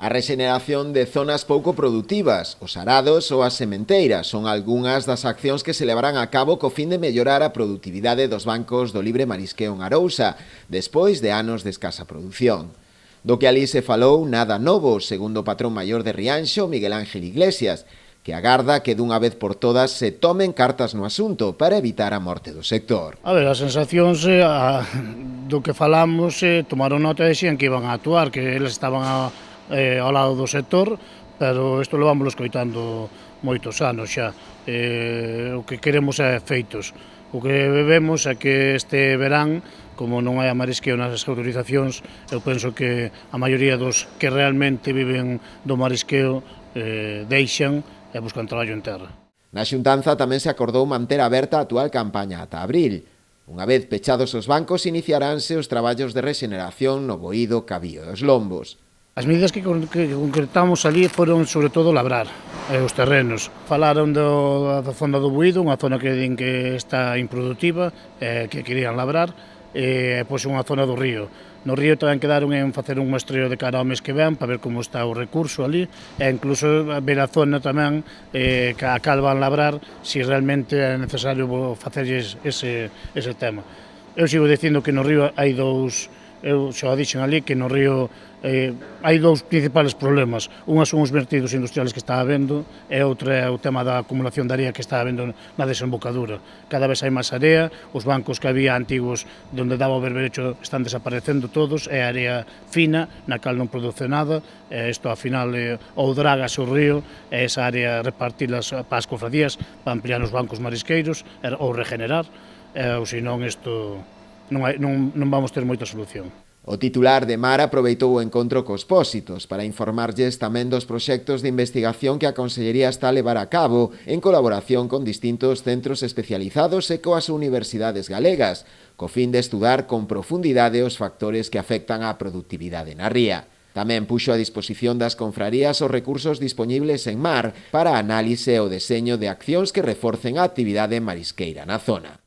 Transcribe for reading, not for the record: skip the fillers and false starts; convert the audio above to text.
A rexeneración de zonas pouco produtivas, os arados ou as sementeiras son algunhas das accións que se levarán a cabo co fin de mellorar a produtividade dos bancos do libre marisqueo en Arousa, despois de anos de escasa produción. Do que alí se falou nada novo, segundo o patrón maior de Rianxo, Miguel Ángel Iglesias, que agarda que dunha vez por todas se tomen cartas no asunto para evitar a morte do sector. A ver, as sensacións do que falamos tomaron nota e dixían que iban a actuar, que eles estaban ao lado do sector, pero isto levámoslo escoitando moitos anos xa. O que queremos é feitos. O que vemos é que este verán, como non hai marisqueo nas autorizacións, eu penso que a maioría dos que realmente viven do marisqueo deixan e buscan traballo en terra. Na xuntanza tamén se acordou manter aberta a actual campaña ata abril. Unha vez pechados os bancos, iniciaránse os traballos de rexeneración no Boído, Cabío e os Lombos. As medidas que concretamos ali foron sobre todo labrar os terrenos. Falaron da zona do Boído, unha zona que din que está improductiva, que querían labrar, e pois unha zona do río. No río tamén quedaron en facer un muestreo de cara ao mes que ven para ver como está o recurso ali e incluso ver a zona tamén que a cal van labrar se realmente é necesario facerlles ese tema. Eu sigo dicindo que no río hai dous, eu xa o dixen ali, que no río hai dous principales problemas. Unha son os vertidos industriales que está habendo e outra é o tema da acumulación de area que está habendo na desembocadura. Cada vez hai máis area, os bancos que había antigos onde daba o berberecho están desaparecendo todos, é area fina, na cal non produce nada, e isto ao final ou dragase o río, e esa área repartilas para as cofradías, para ampliar os bancos marisqueiros ou regenerar, ou senón isto non vamos ter moita solución. O titular de Mar aproveitou o encontro cos Pósitos para informarlles tamén dos proxectos de investigación que a Consellería está a levar a cabo en colaboración con distintos centros especializados e coas universidades galegas, co fin de estudar con profundidade os factores que afectan á produtividade na ría. Tamén puxo a disposición das confrarías os recursos dispoñibles en Mar para a análise e o deseño de accións que reforcen a actividade marisqueira na zona.